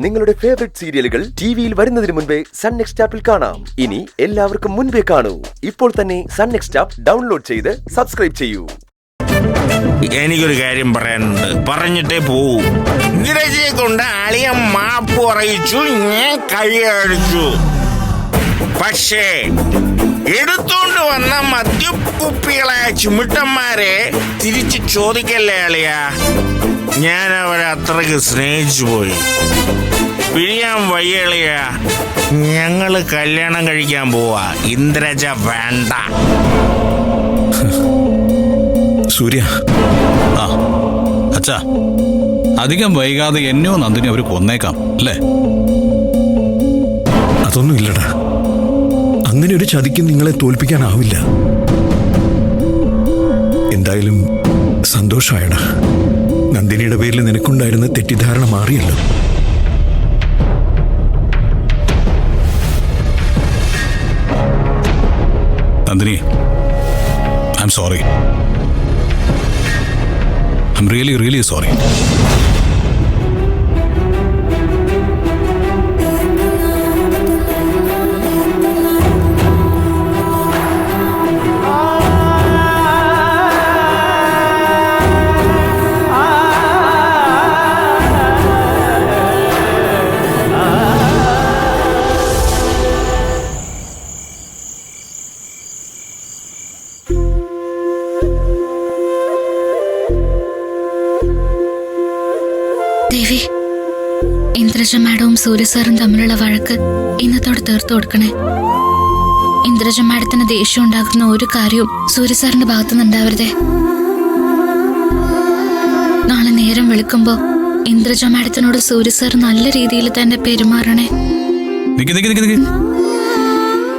നിങ്ങളുടെ ഫേവറേറ്റ് സീരിയലുകൾ ടിവിയിൽ വരുന്നതിന് മുൻപേ സൺ നെക്സ്റ്റ് ആപ്പിൽ കാണാം. ഇനി എല്ലാവർക്കും മുൻപേ കാണൂ. ഇപ്പോൾ തന്നെ സൺ നെക്സ്റ്റ് ആപ്പ് ഡൗൺലോഡ് ചെയ്ത് സബ്സ്ക്രൈബ് ചെയ്യൂ. എനിക്കൊരു കാര്യം പറയാനുണ്ട്, പറഞ്ഞിട്ടേ പോവൂ. നീരജയെ കൊണ്ട് അളിയ മാപ്പ് പറയിച്ചു, ഞാൻ കഴിയടിച്ചു. പക്ഷേ എടുത്തോണ്ട് വന്ന മദ്യക്കുപ്പികളായ ചിമിട്ടന്മാരെ തിരിച്ചു ചോദിക്കല്ലേ അളിയ. ഞാൻ അവരെ അത്രയ്ക്ക് സ്നേഹിച്ചു പോയി. പിരിയാൻ വയ്യളിയ. ഞങ്ങള് കല്യാണം കഴിക്കാൻ പോവാ. ഇന്ദ്രജ വേണ്ട. സൂര്യ, ആ അച്ഛാ, അധികം വൈകാതെ എന്നെയോ നന്ദിനി അവർ കൊന്നേക്കാം അല്ലേ? അതൊന്നും ഇല്ലടാ. അങ്ങനെ ഒരു ചതിക്ക് നിങ്ങളെ തോൽപ്പിക്കാനാവില്ല. എന്തായാലും സന്തോഷമായടാ. നന്ദിനിയുടെ പേരിൽ നിനക്കുണ്ടായിരുന്ന തെറ്റിദ്ധാരണ മാറിയല്ലോ. Nandini, I am sorry. I'm really sorry. Devi, Indraja മാഡവും സൂര്യ സാറും തമ്മിലുള്ള വഴക്ക് ഇന്നത്തോടെ തീർത്തു കൊടുക്കണേ. ഇന്ദ്രജ മാഡത്തിന് ദേഷ്യം ഉണ്ടാക്കുന്ന ഒരു കാര്യവും സൂര്യ സാറിന്റെ ഭാഗത്തുനിന്ന് ഉണ്ടാവരുതേ. നാളെ നേരം വെളുക്കുമ്പോ ഇന്ദ്രജ മാഡത്തിനോട് സൂര്യ സാർ നല്ല രീതിയിൽ തന്നെ പെരുമാറണേ.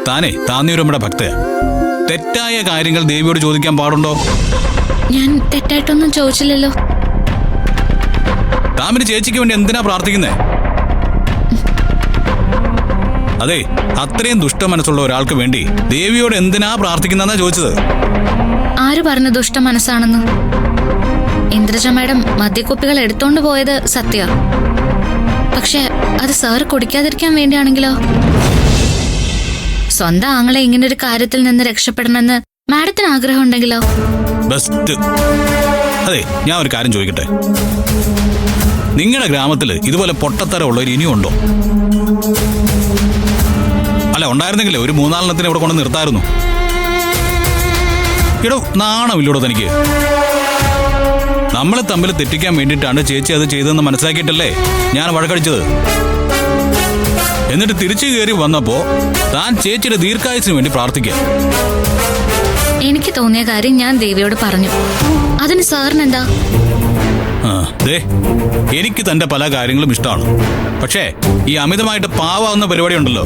താനേ താന്നിയുടെ ഭക്തയാ. തെറ്റായ കാര്യങ്ങൾ ദേവിയോട് ചോദിക്കാൻ പാടുണ്ടോ? ഞാൻ തെറ്റായിട്ടൊന്നും ചോദിച്ചില്ലല്ലോ. താമിന് ചേച്ചിക്ക് വേണ്ടി എന്തിനാ പ്രാർത്ഥിക്കുന്നേ? അതെ, അത്രയും ദുഷ്ട മനസ്സുള്ള ഒരാൾക്ക് വേണ്ടി ദേവിയോട് എന്തിനാ പ്രാർത്ഥിക്കുന്നെന്നാ ചോദിച്ചത്. ആര് പറഞ്ഞു ദുഷ്ട മനസ്സാണെന്ന്? ഇന്ദ്രജ മാഡം മദ്യക്കുപ്പികൾ എടുത്തോണ്ട് പോയത് സത്യ. പക്ഷെ അത് സാറ് കുടിക്കാതിരിക്കാൻ വേണ്ടിയാണെങ്കിലോ? സ്വന്തം ആങ്ങളെ ഇങ്ങനൊരു കാര്യത്തിൽ നിന്ന് രക്ഷപ്പെടണമെന്ന് മാഡത്തിന് ആഗ്രഹം ഉണ്ടെങ്കിലോ? ബെസ്റ്റ്. അതെ, ഞാൻ ഒരു കാര്യം ചോദിക്കട്ടെ. നിങ്ങളുടെ ഗ്രാമത്തില് ഇതുപോലെ പൊട്ടത്തരം ഉള്ളവർ ഇനിയും ഉണ്ടോ? അല്ല, ഉണ്ടായിരുന്നെങ്കിലേ ഒരു 3-4 ഇവിടെ കൊണ്ട് നിർത്തായിരുന്നു. ഇടോ, നാണമില്ലടോ തനിക്ക്? നമ്മളെ തമ്മിൽ തെറ്റിക്കാൻ വേണ്ടിയിട്ടാണ് ചേച്ചി അത് ചെയ്തതെന്ന് മനസ്സിലാക്കിയിട്ടല്ലേ ഞാൻ വഴക്കടിച്ചത്. എന്നിട്ട് തിരിച്ചു കയറി വന്നപ്പോ താൻ ചേച്ചിയുടെ ദീർഘായുസിന് വേണ്ടി പ്രാർത്ഥിക്കുക. എനിക്ക് തോന്നിയ കാര്യം ഞാൻ ദേവിയോട് പറഞ്ഞു. അതിന് സാറിനെന്താ? എനിക്ക് തന്റെ പല കാര്യങ്ങളും ഇഷ്ടമാണ്. പക്ഷേ ഈ അമിതമായിട്ട് പാവാവുന്ന പരിപാടി ഉണ്ടല്ലോ,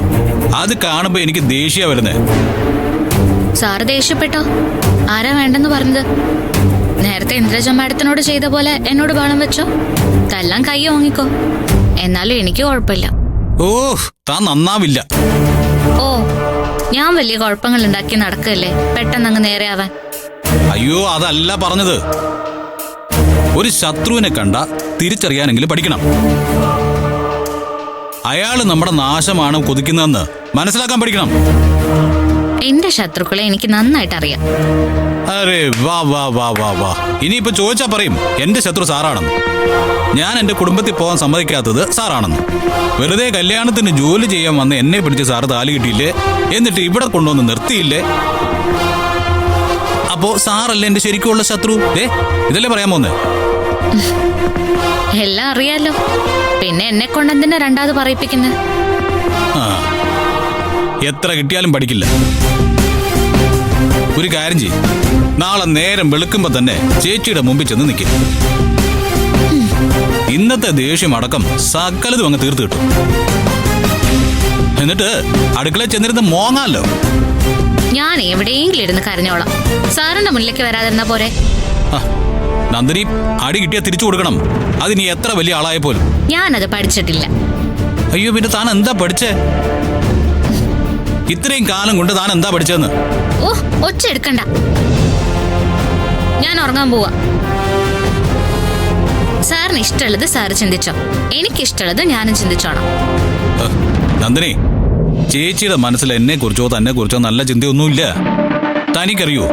അത് കാണുമ്പോ എനിക്ക് ദേഷ്യ വരുന്നേ. സാറ് ദേഷ്യപ്പെട്ടോ? ആരാ വേണ്ടെന്ന് പറഞ്ഞത്? നേരത്തെ ഇന്ദ്രജ മാഡത്തിനോട് ചെയ്ത പോലെ എന്നോട് ബഹളം വെച്ചോ? തല്ലാൻ കൈ ഓങ്ങിക്കോ. എന്നാലും എനിക്ക് കുഴപ്പമില്ല. ഓ, താൻ നന്നാവില്ല. ഓ, ഞാൻ വലിയ കുഴപ്പങ്ങൾ ഉണ്ടാക്കി നടക്കല്ലേ പെട്ടെന്ന് അങ്ങ് നേരെയാവാൻ? അയ്യോ, അതല്ല പറഞ്ഞത്. ഒരു ശത്രുവിനെ കണ്ട തിരിച്ചറിയാനെങ്കിലും പഠിക്കണം. അയാള് നമ്മുടെ നാശമാണ് കൊതിക്കുന്നതെന്ന് മനസ്സിലാക്കാൻ പഠിക്കണം. എന്റെ ശത്രുക്കളെ എനിക്ക് നന്നായിട്ട് അറിയാം. അരെ വാ വാ വാ വാ വാ. ഇനിയിപ്പോ ചോദിച്ചാ പറയും എന്റെ ശത്രു സാറാണെന്ന്. ഞാൻ എന്റെ കുടുംബത്തിൽ പോകാൻ സമ്മതിക്കാത്തത് സാറാണെന്ന്. വെറുതെ കല്യാണത്തിന് ജോലി ചെയ്യാൻ വന്ന് എന്നെ പിടിച്ച് സാറ് താലി കിട്ടിയില്ലേ, എന്നിട്ട് ഇവിടെ കൊണ്ടുവന്ന് നിർത്തിയില്ലേ? അപ്പോ സാറല്ലേ എന്റെ ശരിക്കുള്ള ശത്രു? ഇതല്ലേ പറയാൻ പോന്നേ? എല്ലാം അറിയാലോ, പിന്നെ എന്നെ കൊണ്ടെന്തിനാ രണ്ടാമത് പറയിപ്പിക്കുന്നത്? എത്ര കിട്ടിയാലും പഠിക്കില്ല. ഒരു കാര്യം ചെയ്യും, നാളെ നേരം വെളുക്കുമ്പോ തന്നെ ചേച്ചിയുടെ മുമ്പിൽ ചെന്ന് നിൽക്കും. ഇന്നത്തെ ദേഷ്യം അടക്കം സകലതും അങ്ങ് തീർത്തു കിട്ടും. എന്നിട്ട് അടുക്കളയിൽ ചെന്നിരുന്ന് മോങ്ങാലോ. ഞാൻ എവിടെയെങ്കിലും ഇരുന്ന് കരഞ്ഞോളാം. സാറിന്റെ മുന്നിലേക്ക് വരാതിരുന്ന പോരെ? നന്ദിനി, അടി കിട്ടിയാ തിരിച്ചു കൊടുക്കണം. അതിനി എത്ര വലിയ ആളായ പോലും. ഞാനത് പഠിച്ചിട്ടില്ല. അയ്യോ, പിന്നെ താൻ എന്താ പഠിച്ചേ? ഇത്രയും കാലം കൊണ്ട് താൻ എന്താ പഠിച്ചതെന്ന്? ഓ, ഒച്ച എടുക്കണ്ട. ഞാൻ ഉറങ്ങാൻ പോവാ. സാറിന് ഇഷ്ടമുള്ളത് സാറ് ചിന്തിച്ചോ, എനിക്കിഷ്ടമുള്ളത് ഞാനും ചിന്തിച്ചോണം. നന്ദിനി, ചേച്ചിയുടെ മനസ്സിൽ എന്നെ കുറിച്ചോ തന്നെ കുറിച്ചോ നല്ല ചിന്തയൊന്നുമില്ല. തനിക്കറിയോ,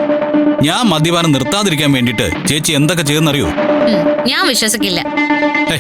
ഞാൻ മദ്യപാനം നിർത്താതിരിക്കാൻ വേണ്ടിയിട്ട് ചേച്ചി എന്തൊക്കെ ചെയ്യുന്നറിയോ? ഞാൻ വിശ്വസിക്കില്ല. ഹേ,